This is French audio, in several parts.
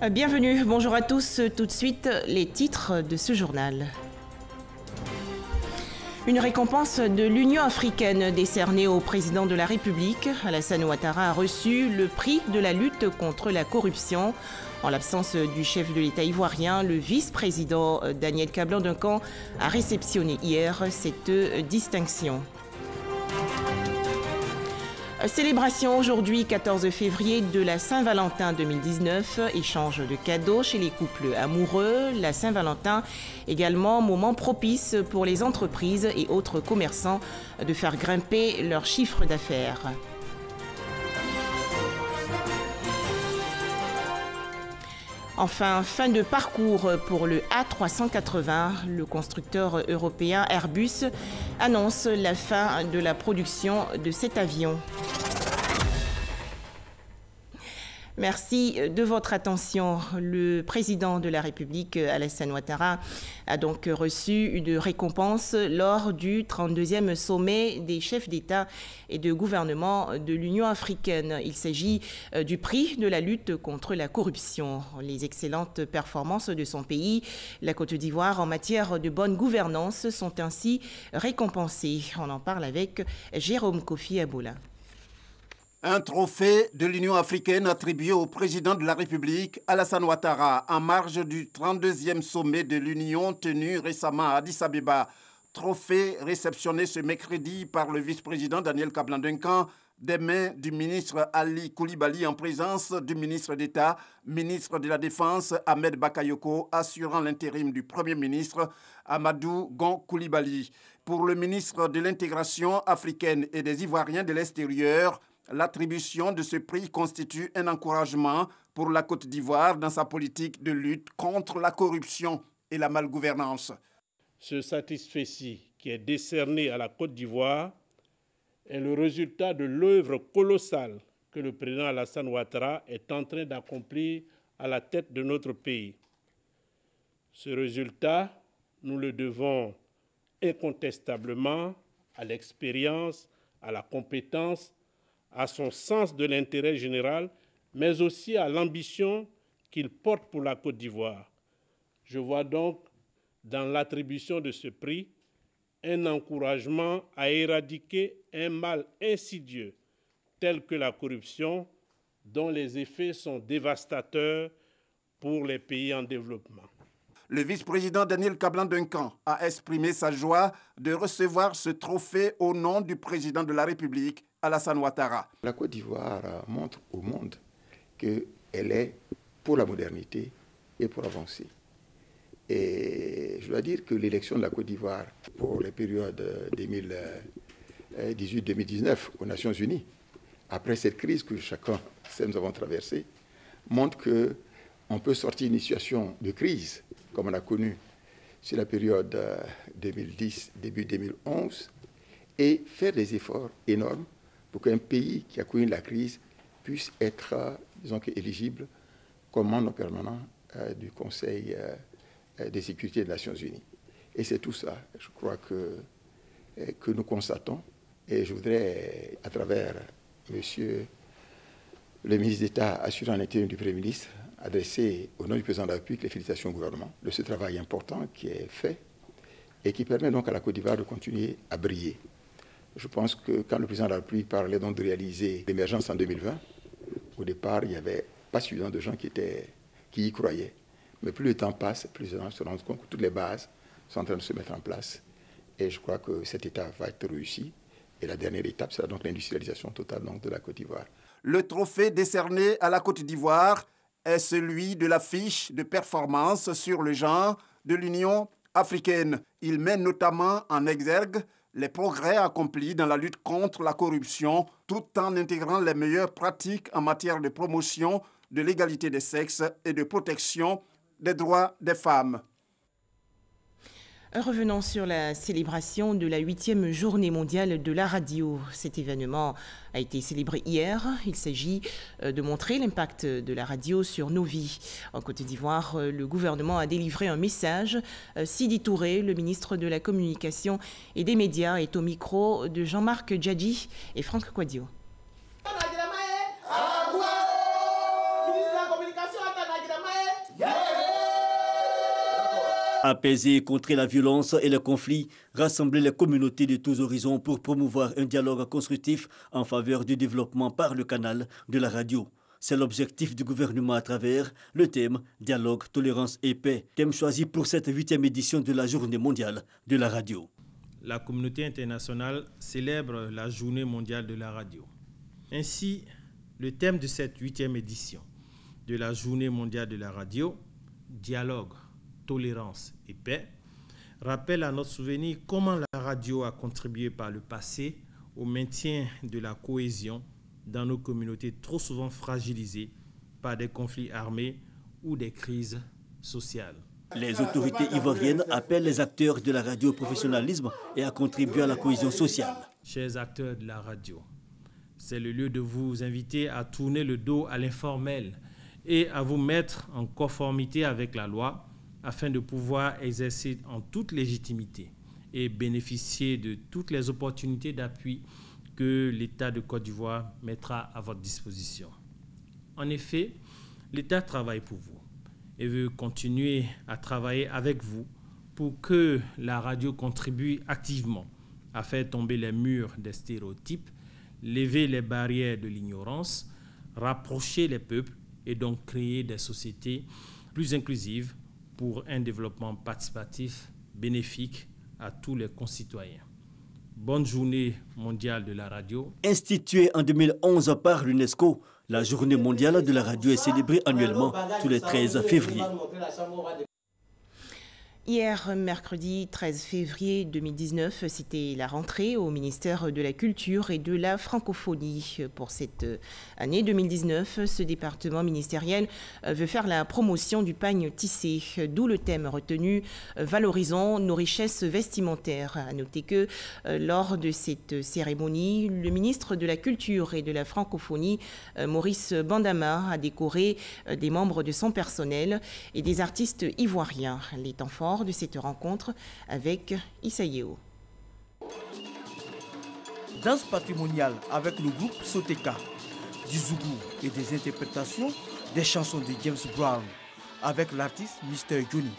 Bienvenue, bonjour à tous. Tout de suite, les titres de ce journal. Une récompense de l'Union africaine décernée au président de la République. Alassane Ouattara a reçu le prix de la lutte contre la corruption. En l'absence du chef de l'État ivoirien, le vice-président Daniel Kablan-Duncan a réceptionné hier cette distinction. Célébration aujourd'hui, 14 février, de la Saint-Valentin 2019. Échange de cadeaux chez les couples amoureux. La Saint-Valentin, également moment propice pour les entreprises et autres commerçants de faire grimper leur chiffre d'affaires. Enfin, fin de parcours pour le A380. Le constructeur européen Airbus annonce la fin de la production de cet avion. Merci de votre attention. Le président de la République, Alassane Ouattara, a donc reçu une récompense lors du 32e sommet des chefs d'État et de gouvernement de l'Union africaine. Il s'agit du prix de la lutte contre la corruption. Les excellentes performances de son pays, la Côte d'Ivoire, en matière de bonne gouvernance, sont ainsi récompensées. On en parle avec Jérôme Kofi Aboula. Un trophée de l'Union africaine attribué au président de la République, Alassane Ouattara, en marge du 32e sommet de l'Union tenu récemment à Addis Abeba. Trophée réceptionné ce mercredi par le vice-président Daniel Kablan-Duncan des mains du ministre Ali Koulibaly en présence du ministre d'État, ministre de la Défense Ahmed Bakayoko, assurant l'intérim du Premier ministre Amadou Gon Koulibaly. Pour le ministre de l'Intégration africaine et des Ivoiriens de l'extérieur, l'attribution de ce prix constitue un encouragement pour la Côte d'Ivoire dans sa politique de lutte contre la corruption et la malgouvernance. Ce satisfecit qui est décerné à la Côte d'Ivoire est le résultat de l'œuvre colossale que le président Alassane Ouattara est en train d'accomplir à la tête de notre pays. Ce résultat, nous le devons incontestablement à l'expérience, à la compétence, à son sens de l'intérêt général, mais aussi à l'ambition qu'il porte pour la Côte d'Ivoire. Je vois donc dans l'attribution de ce prix un encouragement à éradiquer un mal insidieux tel que la corruption, dont les effets sont dévastateurs pour les pays en développement. Le vice-président Daniel Kablan-Duncan a exprimé sa joie de recevoir ce trophée au nom du président de la République, Alassane Ouattara. La Côte d'Ivoire montre au monde qu'elle est pour la modernité et pour avancer. Et je dois dire que l'élection de la Côte d'Ivoire pour les périodes 2018-2019 aux Nations Unies, après cette crise que chacun sait nous avons traversée, montre qu'on peut sortir d'une situation de crise, comme on a connu sur la période 2010, début 2011, et faire des efforts énormes pour qu'un pays qui a connu la crise puisse être, disons, éligible comme membre permanent du Conseil de sécurité des Nations Unies. Et c'est tout ça, je crois, que nous constatons. Et je voudrais, à travers Monsieur le ministre d'État assurant l'intérim du Premier ministre, adresser au nom du président de la République les félicitations au gouvernement de ce travail important qui est fait et qui permet donc à la Côte d'Ivoire de continuer à briller. Je pense que quand le président de la République parlait donc de réaliser l'émergence en 2020, au départ, il n'y avait pas suffisamment de gens qui y croyaient. Mais plus le temps passe, plus les gens se rendent compte que toutes les bases sont en train de se mettre en place. Et je crois que cette étape va être réussie. Et la dernière étape sera donc l'industrialisation totale donc, de la Côte d'Ivoire. Le trophée décerné à la Côte d'Ivoire est celui de la fiche de performance sur le genre de l'Union africaine. Il met notamment en exergue les progrès accomplis dans la lutte contre la corruption, tout en intégrant les meilleures pratiques en matière de promotion de l'égalité des sexes et de protection des droits des femmes. Revenons sur la célébration de la 8e journée mondiale de la radio. Cet événement a été célébré hier. Il s'agit de montrer l'impact de la radio sur nos vies. En Côte d'Ivoire, le gouvernement a délivré un message. Sidi Touré, le ministre de la Communication et des Médias, est au micro de Jean-Marc Djadji et Franck Kouadio. Apaiser et contrer la violence et le conflit, rassembler les communautés de tous horizons pour promouvoir un dialogue constructif en faveur du développement par le canal de la radio. C'est l'objectif du gouvernement à travers le thème « Dialogue, tolérance et paix », thème choisi pour cette 8e édition de la Journée mondiale de la radio. La communauté internationale célèbre la Journée mondiale de la radio. Ainsi, le thème de cette 8e édition de la Journée mondiale de la radio, « Dialogue, tolérance et paix », rappelle à notre souvenir comment la radio a contribué par le passé au maintien de la cohésion dans nos communautés trop souvent fragilisées par des conflits armés ou des crises sociales. Les autorités ivoiriennes appellent les acteurs de la radio au professionnalisme et à contribuer à la cohésion sociale. Chers acteurs de la radio, c'est le lieu de vous inviter à tourner le dos à l'informel et à vous mettre en conformité avec la loi afin de pouvoir exercer en toute légitimité et bénéficier de toutes les opportunités d'appui que l'État de Côte d'Ivoire mettra à votre disposition. En effet, l'État travaille pour vous et veut continuer à travailler avec vous pour que la radio contribue activement à faire tomber les murs des stéréotypes, lever les barrières de l'ignorance, rapprocher les peuples et donc créer des sociétés plus inclusives pour un développement participatif bénéfique à tous les concitoyens. Bonne journée mondiale de la radio. Instituée en 2011 par l'UNESCO, la journée mondiale de la radio est célébrée annuellement tous les 13 février. Hier, mercredi 13 février 2019, c'était la rentrée au ministère de la Culture et de la Francophonie. Pour cette année 2019, ce département ministériel veut faire la promotion du pagne tissé, d'où le thème retenu « Valorisons nos richesses vestimentaires ». À noter que lors de cette cérémonie, le ministre de la Culture et de la Francophonie, Maurice Bandama, a décoré des membres de son personnel et des artistes ivoiriens. Les temps forts de cette rencontre avec Issa Yeo. Danse patrimoniale avec le groupe Soteka, du zougou et des interprétations des chansons de James Brown avec l'artiste Mr. Johnny.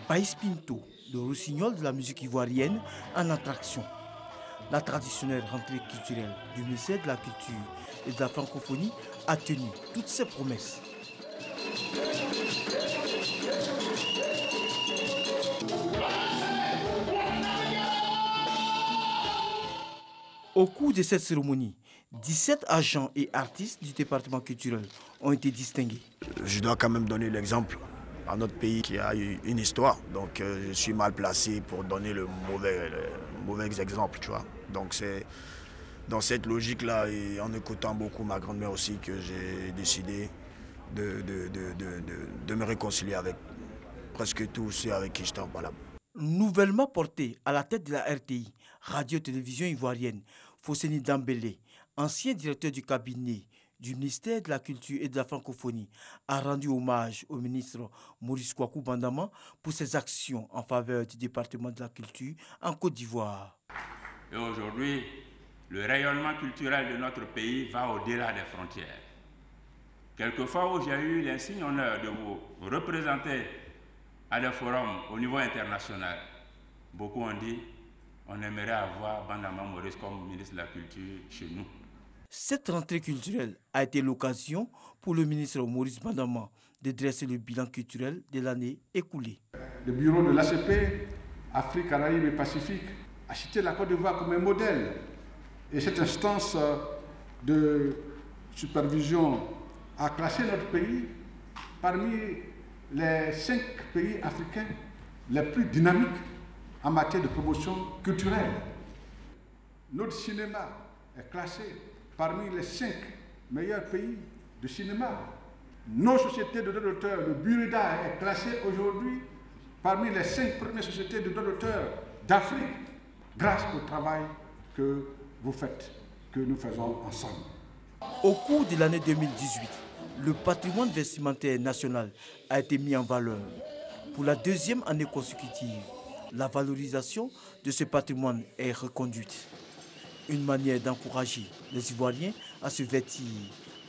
Baïs Pinto, le rossignol de la musique ivoirienne en attraction. La traditionnelle rentrée culturelle du ministère de la Culture et de la Francophonie a tenu toutes ses promesses. Au cours de cette cérémonie, 17 agents et artistes du département culturel ont été distingués. Je dois quand même donner l'exemple à notre pays qui a eu une histoire. Donc je suis mal placé pour donner le mauvais exemple, tu vois. Donc c'est dans cette logique-là et en écoutant beaucoup ma grand-mère aussi que j'ai décidé de me réconcilier avec presque tous ceux avec qui j'étais en parle. Nouvellement porté à la tête de la RTI, Radio-Télévision ivoirienne, Fosseni Dambélé, ancien directeur du cabinet du ministère de la Culture et de la Francophonie, a rendu hommage au ministre Maurice Kwaku Bandama pour ses actions en faveur du département de la culture en Côte d'Ivoire. Et aujourd'hui, le rayonnement culturel de notre pays va au-delà des frontières. Quelquefois où j'ai eu l'insigne honneur de vous représenter à des forums au niveau international, beaucoup ont dit on aimerait avoir Bandama Maurice comme ministre de la Culture chez nous. Cette rentrée culturelle a été l'occasion pour le ministre Maurice Bandama de dresser le bilan culturel de l'année écoulée. Le bureau de l'ACP, Afrique, Caraïbes et Pacifique, a cité la Côte d'Ivoire comme un modèle. Et cette instance de supervision a classé notre pays parmi les 5 pays africains les plus dynamiques en matière de promotion culturelle. Notre cinéma est classé parmi les 5 meilleurs pays de cinéma. Nos sociétés de droits d'auteur, le Burida est classé aujourd'hui parmi les 5 premières sociétés de droits d'auteur d'Afrique, grâce au travail que vous faites, que nous faisons ensemble. Au cours de l'année 2018, le patrimoine vestimentaire national a été mis en valeur. Pour la 2e année consécutive, la valorisation de ce patrimoine est reconduite. Une manière d'encourager les Ivoiriens à se vêtir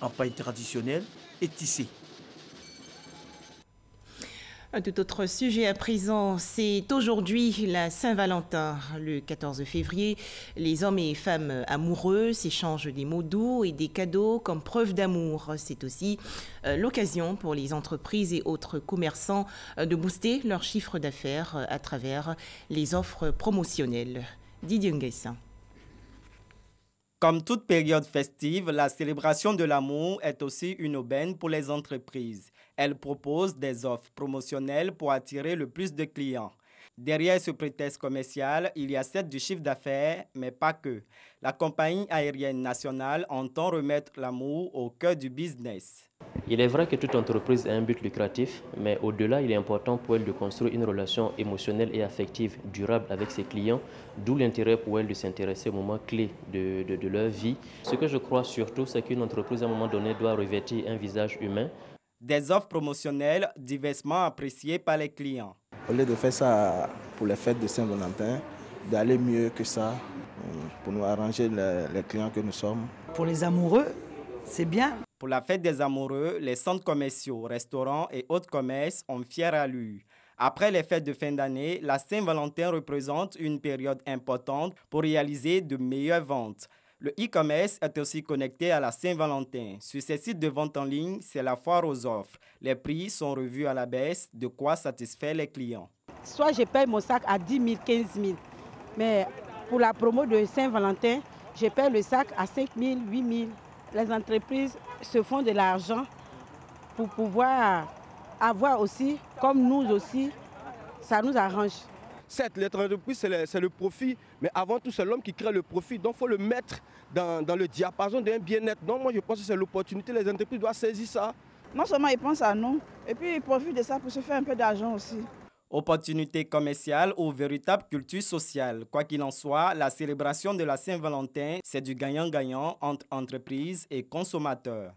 en pagne traditionnelle et tissée. Un tout autre sujet à présent, c'est aujourd'hui la Saint-Valentin. Le 14 février, les hommes et femmes amoureux s'échangent des mots doux et des cadeaux comme preuve d'amour. C'est aussi l'occasion pour les entreprises et autres commerçants de booster leur chiffre d'affaires à travers les offres promotionnelles. Didier Nguessin. Comme toute période festive, la célébration de l'amour est aussi une aubaine pour les entreprises. Elle propose des offres promotionnelles pour attirer le plus de clients. Derrière ce prétexte commercial, il y a certes du chiffre d'affaires, mais pas que. La compagnie aérienne nationale entend remettre l'amour au cœur du business. Il est vrai que toute entreprise a un but lucratif, mais au-delà, il est important pour elle de construire une relation émotionnelle et affective durable avec ses clients, d'où l'intérêt pour elle de s'intéresser aux moments clés de leur vie. Ce que je crois surtout, c'est qu'une entreprise à un moment donné doit revêtir un visage humain. Des offres promotionnelles diversement appréciées par les clients. Au lieu de faire ça pour les fêtes de Saint-Valentin, d'aller mieux que ça pour nous arranger les clients que nous sommes. Pour les amoureux, c'est bien. Pour la fête des amoureux, les centres commerciaux, restaurants et autres commerces ont fière allure. Après les fêtes de fin d'année, la Saint-Valentin représente une période importante pour réaliser de meilleures ventes. Le e-commerce est aussi connecté à la Saint-Valentin. Sur ces sites de vente en ligne, c'est la foire aux offres. Les prix sont revus à la baisse, de quoi satisfaire les clients. Soit je paye mon sac à 10 000, 15 000, mais pour la promo de Saint-Valentin, je paye le sac à 5 000, 8 000. Les entreprises se font de l'argent pour pouvoir avoir aussi, comme nous aussi, ça nous arrange. Certes, l'entreprise, c'est le profit, mais avant tout, c'est l'homme qui crée le profit. Donc, il faut le mettre dans le diapason d'un bien-être. Donc, moi, je pense que c'est l'opportunité. Les entreprises doivent saisir ça. Non seulement ils pensent à nous, et puis ils profitent de ça pour se faire un peu d'argent aussi. Opportunité commerciale ou véritable culture sociale. Quoi qu'il en soit, la célébration de la Saint-Valentin, c'est du gagnant-gagnant entre entreprises et consommateurs.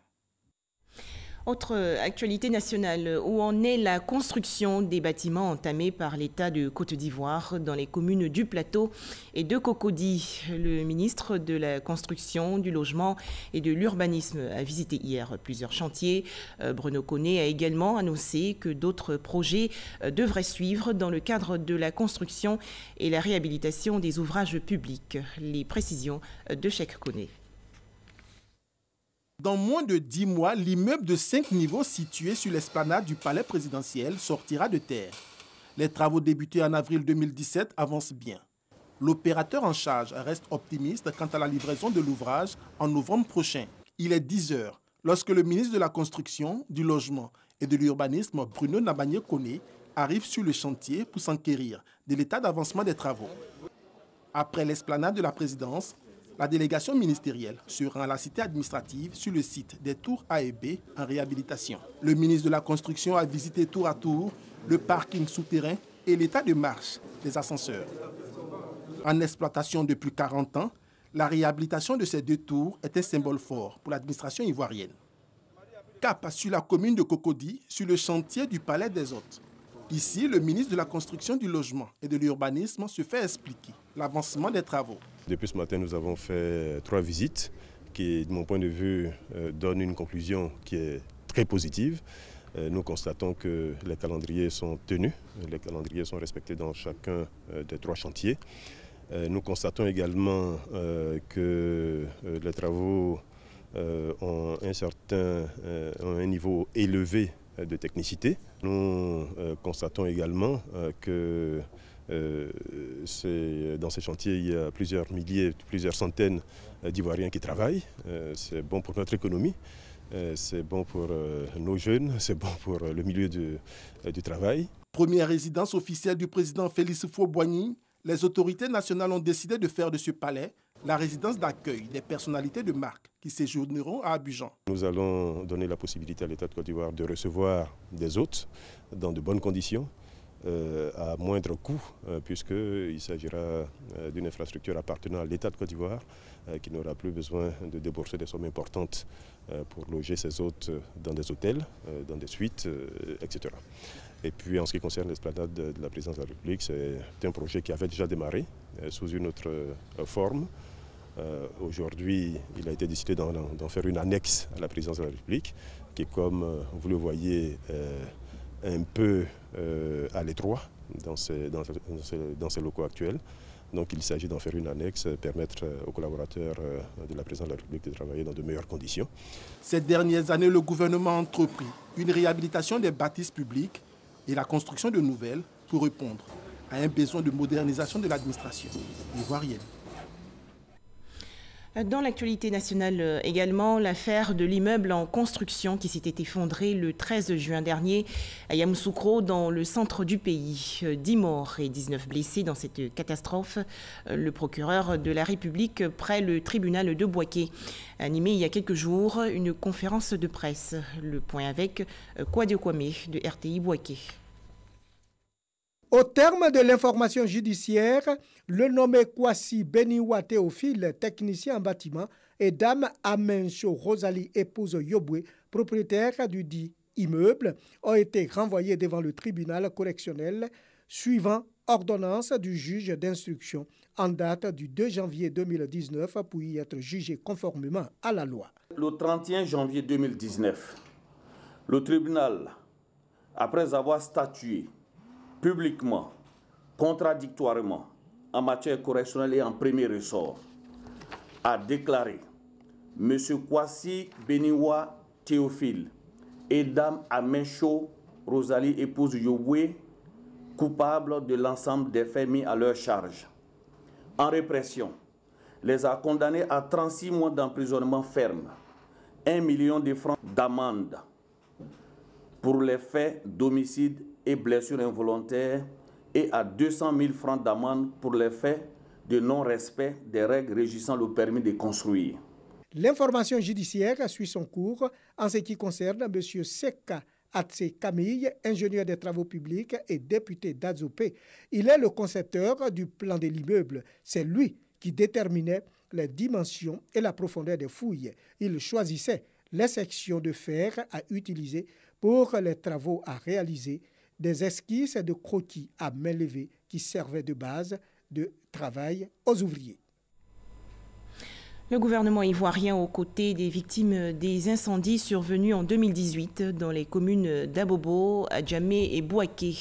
Autre actualité nationale, où en est la construction des bâtiments entamés par l'État de Côte d'Ivoire dans les communes du Plateau et de Cocody. Le ministre de la Construction, du Logement et de l'Urbanisme a visité hier plusieurs chantiers. Bruno Koné a également annoncé que d'autres projets devraient suivre dans le cadre de la construction et la réhabilitation des ouvrages publics. Les précisions de Cheikh Koné. Dans moins de 10 mois, l'immeuble de 5 niveaux situé sur l'esplanade du palais présidentiel sortira de terre. Les travaux débutés en avril 2017 avancent bien. L'opérateur en charge reste optimiste quant à la livraison de l'ouvrage en novembre prochain. Il est 10 heures lorsque le ministre de la Construction, du Logement et de l'Urbanisme, Bruno Nabanye-Koné, arrive sur le chantier pour s'enquérir de l'état d'avancement des travaux. Après l'esplanade de la présidence, la délégation ministérielle se rend à la cité administrative sur le site des tours A et B en réhabilitation. Le ministre de la Construction a visité tour à tour le parking souterrain et l'état de marche des ascenseurs. En exploitation depuis 40 ans, la réhabilitation de ces deux tours est un symbole fort pour l'administration ivoirienne. Cap sur la commune de Cocody, sur le chantier du Palais des Hôtes. Ici, le ministre de la Construction, du Logement et de l'Urbanisme se fait expliquer l'avancement des travaux. Depuis ce matin, nous avons fait 3 visites qui, de mon point de vue, donnent une conclusion qui est très positive. Nous constatons que les calendriers sont tenus, les calendriers sont respectés dans chacun des 3 chantiers. Nous constatons également que les travaux ont un niveau élevé de technicité. Nous constatons également que dans ces chantiers, il y a plusieurs milliers, plusieurs centaines d'Ivoiriens qui travaillent. C'est bon pour notre économie, c'est bon pour nos jeunes, c'est bon pour le milieu du travail. Première résidence officielle du président Félix Houphouët-Boigny, les autorités nationales ont décidé de faire de ce palais la résidence d'accueil des personnalités de marque qui séjourneront à Abidjan. Nous allons donner la possibilité à l'État de Côte d'Ivoire de recevoir des hôtes dans de bonnes conditions, à moindre coût, puisqu'il s'agira d'une infrastructure appartenant à l'État de Côte d'Ivoire qui n'aura plus besoin de débourser des sommes importantes pour loger ses hôtes dans des hôtels, dans des suites, etc. Et puis en ce qui concerne l'esplanade de la présidence de la République, c'est un projet qui avait déjà démarré sous une autre forme. Aujourd'hui, il a été décidé d'en faire une annexe à la présidence de la République, qui est, comme vous le voyez, un peu à l'étroit dans ces locaux actuels. Donc il s'agit d'en faire une annexe, permettre aux collaborateurs de la présidence de la République de travailler dans de meilleures conditions. Ces dernières années, le gouvernement a entrepris une réhabilitation des bâtisses publiques et la construction de nouvelles pour répondre à un besoin de modernisation de l'administration ivoirienne. Dans l'actualité nationale également, l'affaire de l'immeuble en construction qui s'était effondré le 13 juin dernier à Yamoussoukro dans le centre du pays. 10 morts et 19 blessés dans cette catastrophe. Le procureur de la République près le tribunal de Bouaké a animé il y a quelques jours une conférence de presse. Le point avec Kouadio Kwame de RTI Bouaké. Au terme de l'information judiciaire, le nommé Kwasi Beniwa Théophile, technicien en bâtiment, et Dame Amencho Rosalie, épouse Yobwe, propriétaire du dit immeuble, ont été renvoyés devant le tribunal correctionnel suivant ordonnance du juge d'instruction en date du 2 janvier 2019 pour y être jugé conformément à la loi. Le 31 janvier 2019, le tribunal, après avoir statué publiquement, contradictoirement, en matière correctionnelle et en premier ressort, a déclaré M. Kwasi Beniwa Théophile et Dame Amencho Rosalie, épouse Yobwe, coupables de l'ensemble des faits mis à leur charge. En répression, les a condamnés à 36 mois d'emprisonnement ferme, 1 million de francs d'amende pour les faits d'homicide et blessures involontaires et à 200 000 francs d'amende pour les faits de non-respect des règles régissant le permis de construire. L'information judiciaire suit son cours en ce qui concerne M. Seka Atse Camille, ingénieur des travaux publics et député d'Adzopé. Il est le concepteur du plan de l'immeuble. C'est lui qui déterminait les dimensions et la profondeur des fouilles. Il choisissait les sections de fer à utiliser pour les travaux à réaliser, des esquisses de croquis à main levée qui servaient de base de travail aux ouvriers. Le gouvernement ivoirien aux côtés des victimes des incendies survenus en 2018 dans les communes d'Abobo, Adjamé et Bouaké.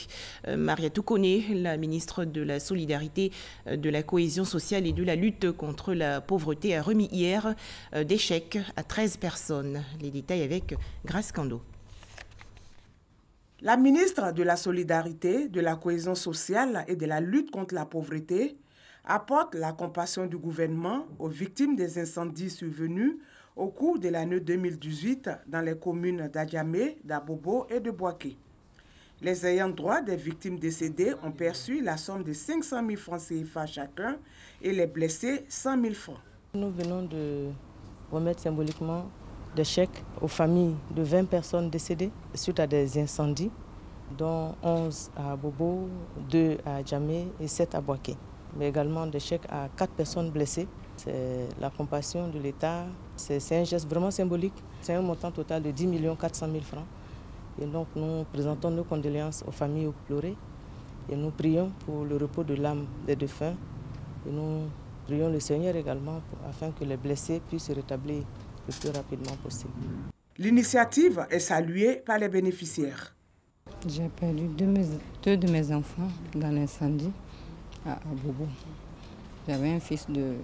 Maria Toukone, la ministre de la Solidarité, de la Cohésion sociale et de la lutte contre la pauvreté, a remis hier des chèques à 13 personnes. Les détails avec Grace Kando. La ministre de la Solidarité, de la Cohésion sociale et de la lutte contre la pauvreté apporte la compassion du gouvernement aux victimes des incendies survenus au cours de l'année 2018 dans les communes d'Adjamé, d'Abobo et de Bouaké. Les ayants droit des victimes décédées ont perçu la somme de 500 000 francs CFA chacun et les blessés 100 000 francs. Nous venons de remettre symboliquement des chèques aux familles de 20 personnes décédées suite à des incendies, dont 11 à Bobo, 2 à Adjamé et 7 à Bouaké. Mais également des chèques à 4 personnes blessées. C'est la compassion de l'État. C'est un geste vraiment symbolique. C'est un montant total de 10 400 000 francs. Et donc nous présentons nos condoléances aux familles pleurées et nous prions pour le repos de l'âme des défunts. Et nous prions le Seigneur également afin que les blessés puissent se rétablir le plus rapidement possible. L'initiative est saluée par les bénéficiaires. J'ai perdu deux de mes enfants dans l'incendie à Bobo. J'avais un fils de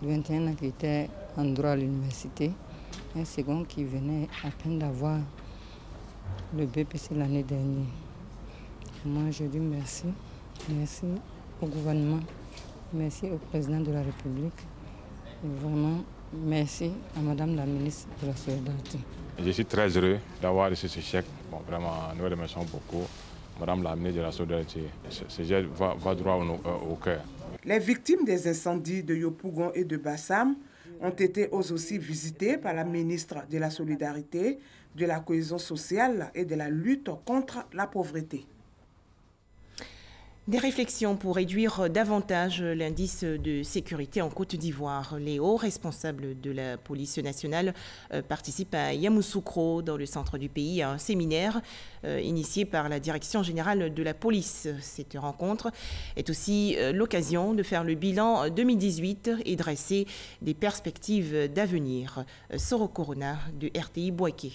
21 ans qui était en droit à l'université, un second qui venait à peine d'avoir le BPC l'année dernière. Moi, je dis merci. Merci au gouvernement, merci au président de la République. Et vraiment, merci à Madame la ministre de la Solidarité. Je suis très heureux d'avoir reçu ce chèque. Bon, vraiment, nous remercions beaucoup Madame la ministre de la Solidarité. Ce geste va droit au cœur. Les victimes des incendies de Yopougon et de Bassam ont été eux aussi visitées par la ministre de la Solidarité, de la Cohésion sociale et de la lutte contre la pauvreté. Des réflexions pour réduire davantage l'indice de sécurité en Côte d'Ivoire. Les hauts responsables de la police nationale participent à Yamoussoukro, dans le centre du pays, à un séminaire initié par la Direction générale de la police. Cette rencontre est aussi l'occasion de faire le bilan 2018 et dresser des perspectives d'avenir. Soro Corona de RTI Bouaké.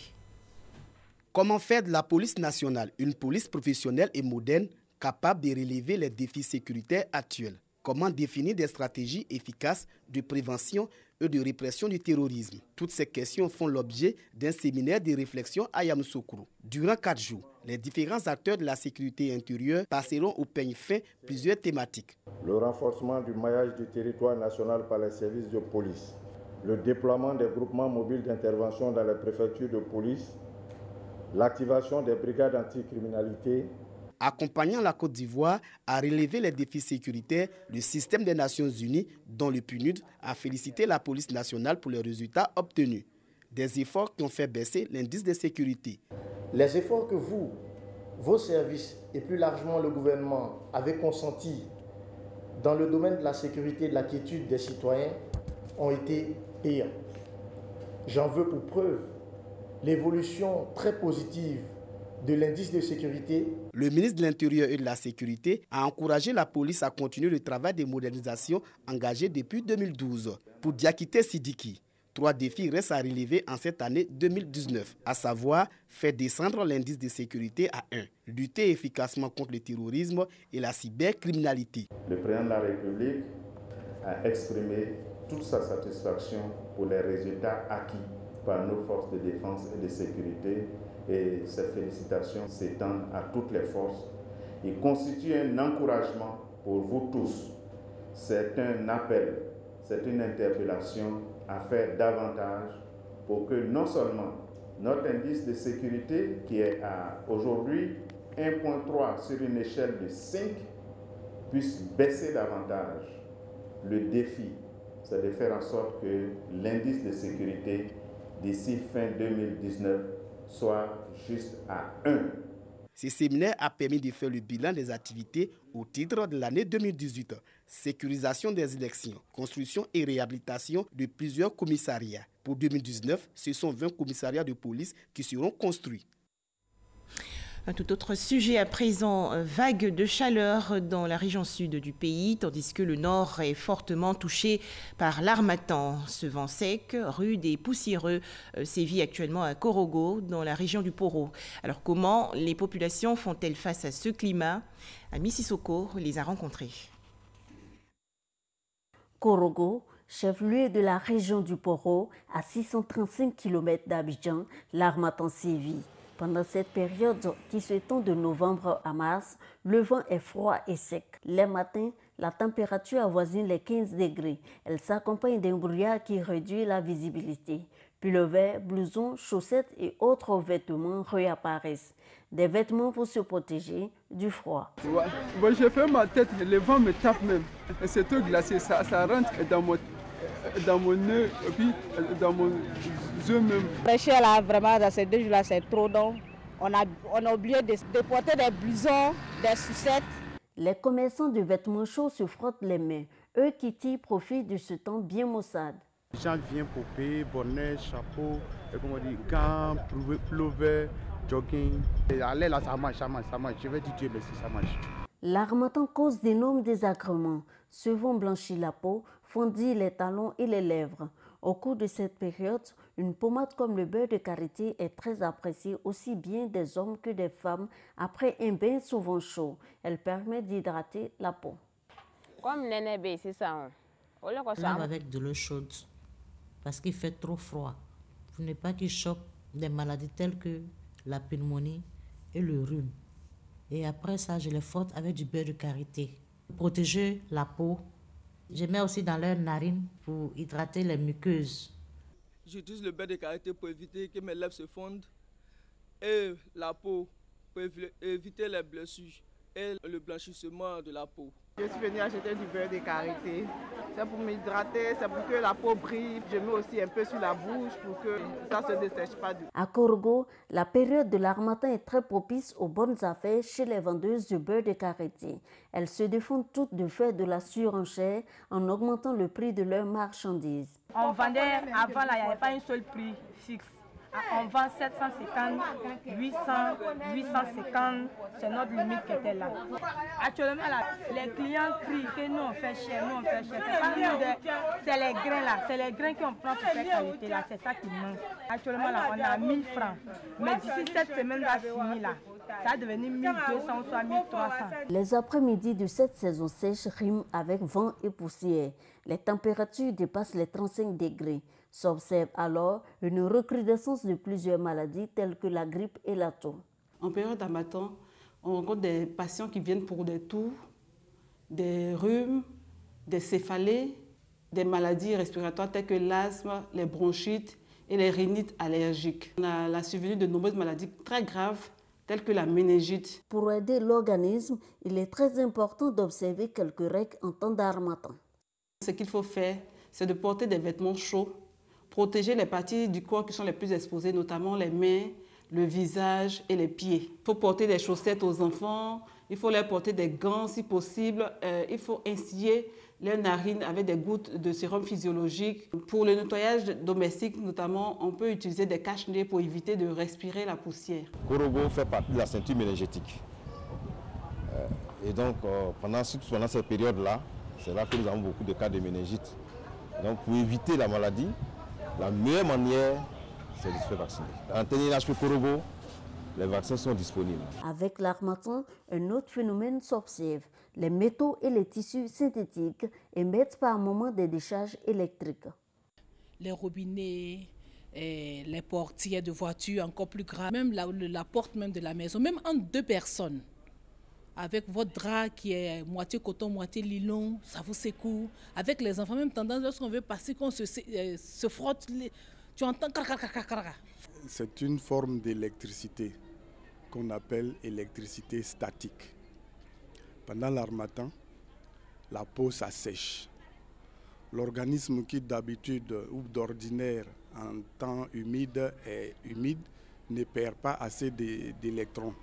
Comment faire de la police nationale une police professionnelle et moderne capable de relever les défis sécuritaires actuels? Comment définir des stratégies efficaces de prévention et de répression du terrorisme? Toutes ces questions font l'objet d'un séminaire de réflexion à Yamoussoukro. Durant 4 jours, les différents acteurs de la sécurité intérieure passeront au peigne fin plusieurs thématiques. Le renforcement du maillage du territoire national par les services de police, le déploiement des groupements mobiles d'intervention dans les préfectures de police, l'activation des brigades anticriminalité. Accompagnant la Côte d'Ivoire à relever les défis sécuritaires, le système des Nations Unies, dont le PNUD, a félicité la police nationale pour les résultats obtenus. Des efforts qui ont fait baisser l'indice de sécurité. Les efforts que vous, vos services et plus largement le gouvernement avez consentis dans le domaine de la sécurité et de la quiétude des citoyens ont été payants. J'en veux pour preuve l'évolution très positive de l'indice de sécurité. Le ministre de l'Intérieur et de la Sécurité a encouragé la police à continuer le travail de modernisation engagé depuis 2012. Pour Diakité Sidiki, 3 défis restent à relever en cette année 2019, à savoir faire descendre l'indice de sécurité à 1, lutter efficacement contre le terrorisme et la cybercriminalité. Le président de la République a exprimé toute sa satisfaction pour les résultats acquis par nos forces de défense et de sécurité. Et ces félicitations s'étendent à toutes les forces. Il constitue un encouragement pour vous tous. C'est un appel, c'est une interpellation à faire davantage pour que non seulement notre indice de sécurité, qui est à aujourd'hui 1,3 sur une échelle de 5, puisse baisser davantage. Le défi, c'est de faire en sorte que l'indice de sécurité d'ici fin 2019 soit juste à 1. Ce séminaire a permis de faire le bilan des activités au titre de l'année 2018. Sécurisation des élections, construction et réhabilitation de plusieurs commissariats. Pour 2019, ce sont 20 commissariats de police qui seront construits. Un tout autre sujet à présent, vague de chaleur dans la région sud du pays, tandis que le nord est fortement touché par l'harmattan. Ce vent sec, rude et poussiéreux sévit actuellement à Korogo, dans la région du Poro. Alors comment les populations font-elles face à ce climat? Ami Sissoko les a rencontrés. Korogo, chef-lieu de la région du Poro, à 635 km d'Abidjan, l'harmattan sévit. Pendant cette période qui s'étend de novembre à mars, le vent est froid et sec. Les matins, la température avoisine les 15 degrés. Elle s'accompagne d'un brouillard qui réduit la visibilité. Pullover, blousons, chaussettes et autres vêtements réapparaissent. Des vêtements pour se protéger du froid. Ouais, j'ai fait ma tête, le vent me tape même. C'est tout glacé, ça rentre dans mon nez et puis dans mon yeux même. Fraîcheur là, vraiment, dans ces 2 jours-là, c'est trop long. On a oublié de porter des blousons, des chaussettes. Les commerçants de vêtements chauds se frottent les mains. Eux qui tirent profit de ce temps bien maussade. Les gens viennent pour payer, bonnet, chapeau, gants, pullover, jogging. Allez là, ça marche. Je vais dire Dieu merci, ça marche. L'harmattan cause d'énormes désagréments. Ce vent blanchit la peau, fondit les talons et les lèvres. Au cours de cette période, une pommade comme le beurre de karité est très appréciée aussi bien des hommes que des femmes après un bain souvent chaud. Elle permet d'hydrater la peau. Comme l'NB, c'est ça. Lave avec de l'eau chaude parce qu'il fait trop froid. Pour ne pas qu'il chope des maladies telles que la pneumonie et le rhume. Et après ça, je les frotte avec du beurre de karité. Protéger la peau. Je mets aussi dans leurs narines pour hydrater les muqueuses. J'utilise le beurre de karité pour éviter que mes lèvres se fondent et la peau pour éviter les blessures et le blanchissement de la peau. Je suis venue acheter du beurre de karité. C'est pour m'hydrater, c'est pour que la peau brille. Je mets aussi un peu sur la bouche pour que ça ne se dessèche pas. À Korogo, la période de l'harmattan est très propice aux bonnes affaires chez les vendeuses de beurre de karité. Elles se défendent toutes de faire de la surenchère en augmentant le prix de leurs marchandises. On vendait avant, là, il n'y avait pas un seul prix fixe. On vend 750, 800, 850, c'est notre limite qui était là. Actuellement, là, les clients crient que nous on fait cher, nous on fait cher. C'est les grains là, c'est les grains qu'on prend pour cette qualité là, c'est ça qui manque. Actuellement là, on a 1000 francs, mais d'ici cette semaine va finir là. Ça va devenir 1200 ou soit 1300. Les après-midi de cette saison sèche riment avec vent et poussière. Les températures dépassent les 35 degrés. S'observe alors une recrudescence de plusieurs maladies telles que la grippe et la toux. En période d'harmattan, on rencontre des patients qui viennent pour des toux, des rhumes, des céphalées, des maladies respiratoires telles que l'asthme, les bronchites et les rhinites allergiques. On a la survenue de nombreuses maladies très graves telles que la méningite. Pour aider l'organisme, il est très important d'observer quelques règles en temps d'harmattan. Ce qu'il faut faire, c'est de porter des vêtements chauds, protéger les parties du corps qui sont les plus exposées, notamment les mains, le visage et les pieds. Il faut porter des chaussettes aux enfants, il faut leur porter des gants si possible, il faut instiller leurs narines avec des gouttes de sérum physiologique. Pour le nettoyage domestique notamment, on peut utiliser des cache-nez pour éviter de respirer la poussière. Korogo fait partie de la ceinture méningétique. Et donc pendant cette période-là, c'est là que nous avons beaucoup de cas de méningite. Donc pour éviter la maladie, la meilleure manière, c'est de se faire vacciner. En TNHP Korogo, les vaccins sont disponibles. Avec l'harmattan, un autre phénomène s'observe. Les métaux et les tissus synthétiques émettent par moments des décharges électriques. Les robinets, les portières de voitures encore plus graves, même la porte même de la maison, même entre deux personnes. Avec votre drap qui est moitié coton, moitié nylon, ça vous secoue. Avec les enfants, même tendance, lorsqu'on veut passer, qu'on se frotte, tu entends. C'est une forme d'électricité qu'on appelle électricité statique. Pendant l'harmattan, la peau s'assèche. L'organisme qui d'habitude ou d'ordinaire en temps humide est humide ne perd pas assez d'électrons.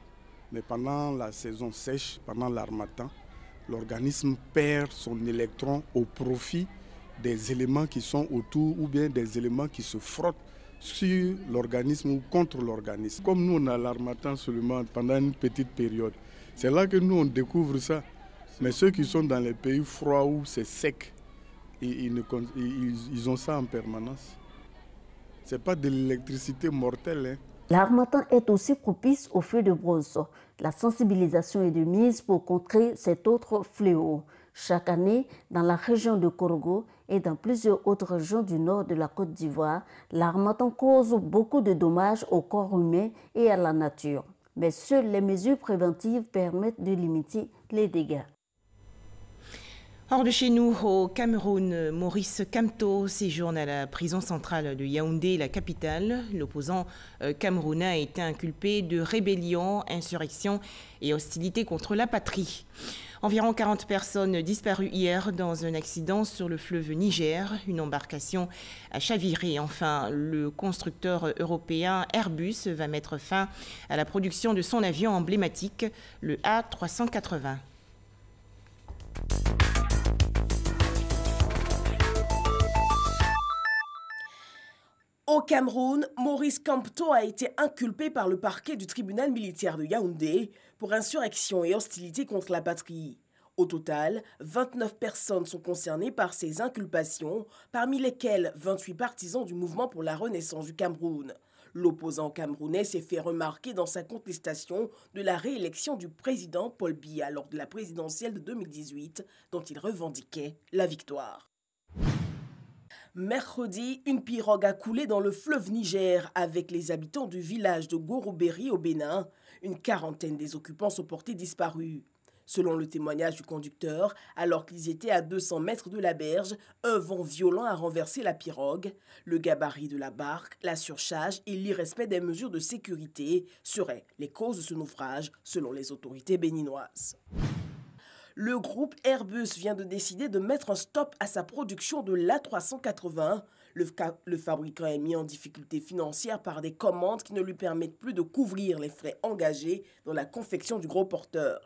Mais pendant la saison sèche, pendant l'harmattan, l'organisme perd son électron au profit des éléments qui sont autour ou bien des éléments qui se frottent sur l'organisme ou contre l'organisme. Comme nous, on a l'harmattan seulement pendant une petite période. C'est là que nous, on découvre ça. Mais ceux qui sont dans les pays froids où c'est sec, ils ont ça en permanence. Ce n'est pas de l'électricité mortelle. Hein. L'harmattan est aussi propice aux feux de brousse. La sensibilisation est de mise pour contrer cet autre fléau. Chaque année, dans la région de Korogo et dans plusieurs autres régions du nord de la Côte d'Ivoire, l'harmattan cause beaucoup de dommages au corps humain et à la nature. Mais seules les mesures préventives permettent de limiter les dégâts. Hors de chez nous, au Cameroun, Maurice Kamto séjourne à la prison centrale de Yaoundé, la capitale. L'opposant camerounais a été inculpé de rébellion, insurrection et hostilité contre la patrie. Environ 40 personnes disparues hier dans un accident sur le fleuve Niger. Une embarcation a chaviré. Enfin, le constructeur européen Airbus va mettre fin à la production de son avion emblématique, le A380. Au Cameroun, Maurice Kamto a été inculpé par le parquet du tribunal militaire de Yaoundé pour insurrection et hostilité contre la patrie. Au total, 29 personnes sont concernées par ces inculpations, parmi lesquelles 28 partisans du mouvement pour la renaissance du Cameroun. L'opposant camerounais s'est fait remarquer dans sa contestation de la réélection du président Paul Biya lors de la présidentielle de 2018, dont il revendiquait la victoire. Mercredi, une pirogue a coulé dans le fleuve Niger avec les habitants du village de Goroberi au Bénin. Une quarantaine des occupants sont portés disparus. Selon le témoignage du conducteur, alors qu'ils étaient à 200 mètres de la berge, un vent violent a renversé la pirogue. Le gabarit de la barque, la surcharge et l'irrespect des mesures de sécurité seraient les causes de ce naufrage, selon les autorités béninoises. Le groupe Airbus vient de décider de mettre un stop à sa production de l'A380. Le fabricant est mis en difficulté financière par des commandes qui ne lui permettent plus de couvrir les frais engagés dans la confection du gros porteur.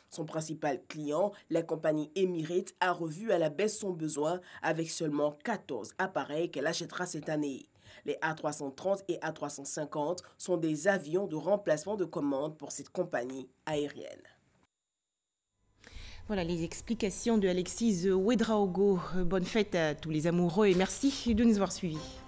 Son principal client, la compagnie Emirates, a revu à la baisse son besoin avec seulement 14 appareils qu'elle achètera cette année. Les A330 et A350 sont des avions de remplacement de commande pour cette compagnie aérienne. Voilà les explications de Alexis Ouedraogo. Bonne fête à tous les amoureux et merci de nous avoir suivis.